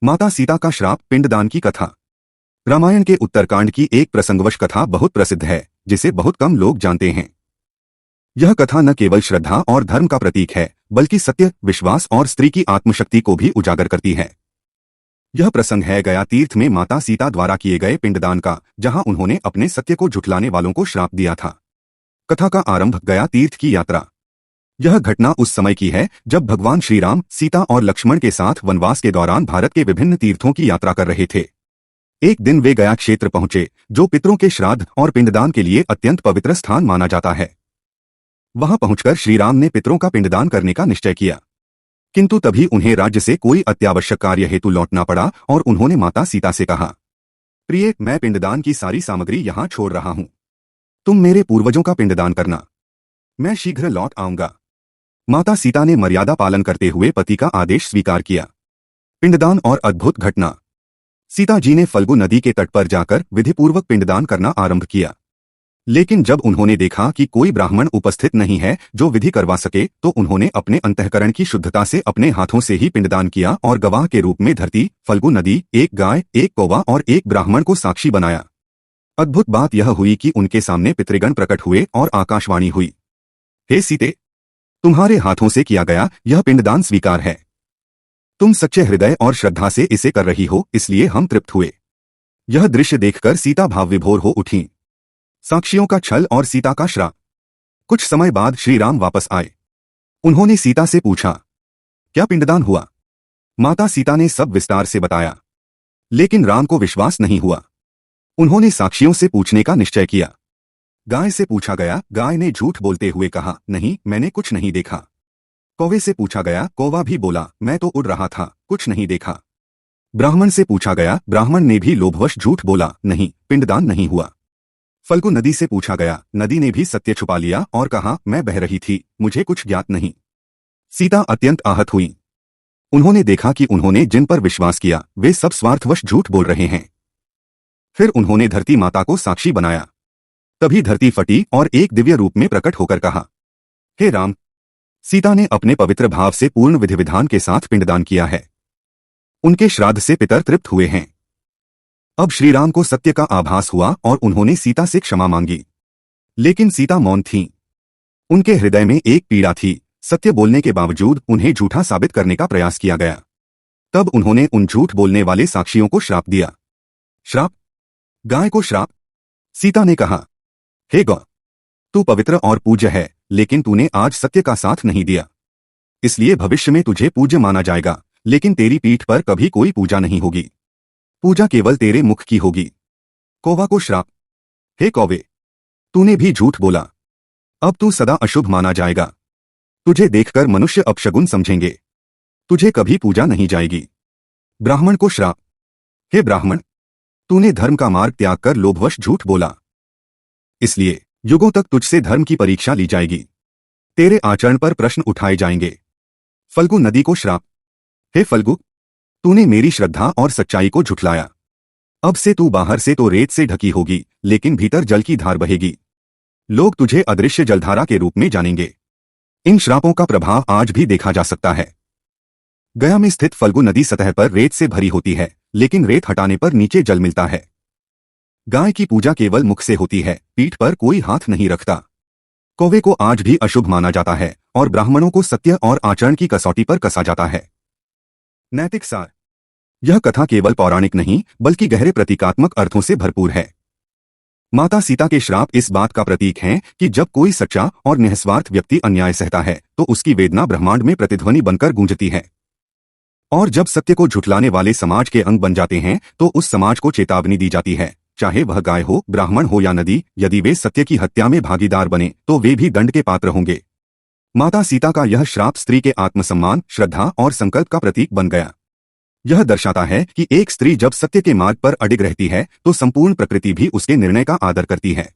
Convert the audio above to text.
माता सीता का श्राप, पिंडदान की कथा। रामायण के उत्तरकांड की एक प्रसंगवश कथा बहुत प्रसिद्ध है, जिसे बहुत कम लोग जानते हैं। यह कथा न केवल श्रद्धा और धर्म का प्रतीक है, बल्कि सत्य, विश्वास और स्त्री की आत्मशक्ति को भी उजागर करती है। यह प्रसंग है गया तीर्थ में माता सीता द्वारा किए गए पिंडदान का, जहां उन्होंने अपने सत्य को झुठलाने वालों को श्राप दिया था। कथा का आरंभ गया तीर्थ की यात्रा। यह घटना उस समय की है जब भगवान श्री राम, सीता और लक्ष्मण के साथ वनवास के दौरान भारत के विभिन्न तीर्थों की यात्रा कर रहे थे। एक दिन वे गया क्षेत्र पहुंचे, जो पितरों के श्राद्ध और पिंडदान के लिए अत्यंत पवित्र स्थान माना जाता है। वहां पहुंचकर श्री राम ने पितरों का पिंडदान करने का निश्चय किया, किंतु तभी उन्हें राज्य से कोई अत्यावश्यक कार्य हेतु लौटना पड़ा और उन्होंने माता सीता से कहा, प्रिय, मैं पिंडदान की सारी सामग्री यहाँ छोड़ रहा हूँ। तुम मेरे पूर्वजों का पिंडदान करना, मैं शीघ्र लौट आऊंगा। माता सीता ने मर्यादा पालन करते हुए पति का आदेश स्वीकार किया। पिंडदान और अद्भुत घटना। सीता जी ने फल्गु नदी के तट पर जाकर विधिपूर्वक पिंडदान करना आरंभ किया। लेकिन जब उन्होंने देखा कि कोई ब्राह्मण उपस्थित नहीं है जो विधि करवा सके, तो उन्होंने अपने अंतःकरण की शुद्धता से अपने हाथों से ही पिंडदान किया और गवाह के रूप में धरती, फल्गु नदी, एक गाय, एक कौवा और एक ब्राह्मण को साक्षी बनाया। अद्भुत बात यह हुई कि उनके सामने पितृगण प्रकट हुए और आकाशवाणी हुई, हे सीते, तुम्हारे हाथों से किया गया यह पिंडदान स्वीकार है। तुम सच्चे हृदय और श्रद्धा से इसे कर रही हो, इसलिए हम तृप्त हुए। यह दृश्य देखकर सीता भाव विभोर हो उठी। साक्षियों का छल और सीता का श्राप। कुछ समय बाद श्री राम वापस आए। उन्होंने सीता से पूछा, क्या पिंडदान हुआ? माता सीता ने सब विस्तार से बताया, लेकिन राम को विश्वास नहीं हुआ। उन्होंने साक्षियों से पूछने का निश्चय किया। गाय से पूछा गया, गाय ने झूठ बोलते हुए कहा, नहीं, मैंने कुछ नहीं देखा। कौवे से पूछा गया, कौवा भी बोला, मैं तो उड़ रहा था, कुछ नहीं देखा। ब्राह्मण से पूछा गया, ब्राह्मण ने भी लोभवश झूठ बोला, नहीं, पिंडदान नहीं हुआ। फल्गु नदी से पूछा गया, नदी ने भी सत्य छुपा लिया और कहा, मैं बह रही थी, मुझे कुछ ज्ञात नहीं। सीता अत्यंत आहत हुई। उन्होंने देखा कि उन्होंने जिन पर विश्वास किया वे सब स्वार्थवश झूठ बोल रहे हैं। फिर उन्होंने धरती माता को साक्षी बनाया। तभी धरती फटी और एक दिव्य रूप में प्रकट होकर कहा, हे राम, सीता ने अपने पवित्र भाव से पूर्ण विधि विधान के साथ पिंडदान किया है। उनके श्राद्ध से पितर तृप्त हुए हैं। अब श्री राम को सत्य का आभास हुआ और उन्होंने सीता से क्षमा मांगी। लेकिन सीता मौन थीं। उनके हृदय में एक पीड़ा थी। सत्य बोलने के बावजूद उन्हें झूठा साबित करने का प्रयास किया गया। तब उन्होंने उन झूठ बोलने वाले साक्षियों को श्राप दिया। श्राप? गाय को श्राप? सीता ने कहा, हे गौ, तू पवित्र और पूज्य है, लेकिन तूने आज सत्य का साथ नहीं दिया। इसलिए भविष्य में तुझे पूज्य माना जाएगा, लेकिन तेरी पीठ पर कभी कोई पूजा नहीं होगी। पूजा केवल तेरे मुख की होगी। कौवा को श्राप, हे कौवे, तूने भी झूठ बोला। अब तू सदा अशुभ माना जाएगा। तुझे देखकर मनुष्य अपशगुन समझेंगे। तुझे कभी पूजा नहीं जाएगी। ब्राह्मण को श्राप, हे ब्राह्मण, तूने धर्म का मार्ग त्याग कर लोभवश झूठ बोला। इसलिए युगों तक तुझसे धर्म की परीक्षा ली जाएगी। तेरे आचरण पर प्रश्न उठाए जाएंगे। फल्गु नदी को श्राप, हे फल्गु, तूने मेरी श्रद्धा और सच्चाई को झुठलाया। अब से तू बाहर से तो रेत से ढकी होगी, लेकिन भीतर जल की धार बहेगी। लोग तुझे अदृश्य जलधारा के रूप में जानेंगे। इन श्रापों का प्रभाव आज भी देखा जा सकता है। गया में स्थित फल्गु नदी सतह पर रेत से भरी होती है, लेकिन रेत हटाने पर नीचे जल मिलता है। गाय की पूजा केवल मुख से होती है, पीठ पर कोई हाथ नहीं रखता। कौवे को आज भी अशुभ माना जाता है और ब्राह्मणों को सत्य और आचरण की कसौटी पर कसा जाता है। नैतिक सार। यह कथा केवल पौराणिक नहीं, बल्कि गहरे प्रतीकात्मक अर्थों से भरपूर है। माता सीता के श्राप इस बात का प्रतीक हैं कि जब कोई सच्चा और निस्वार्थ व्यक्ति अन्याय सहता है, तो उसकी वेदना ब्रह्मांड में प्रतिध्वनि बनकर गूंजती है। और जब सत्य को झुठलाने वाले समाज के अंग बन जाते हैं, तो उस समाज को चेतावनी दी जाती है, चाहे वह गाय हो, ब्राह्मण हो या नदी, यदि वे सत्य की हत्या में भागीदार बने तो वे भी दंड के पात्र होंगे। माता सीता का यह श्राप स्त्री के आत्मसम्मान, श्रद्धा और संकल्प का प्रतीक बन गया। यह दर्शाता है कि एक स्त्री जब सत्य के मार्ग पर अडिग रहती है, तो संपूर्ण प्रकृति भी उसके निर्णय का आदर करती है।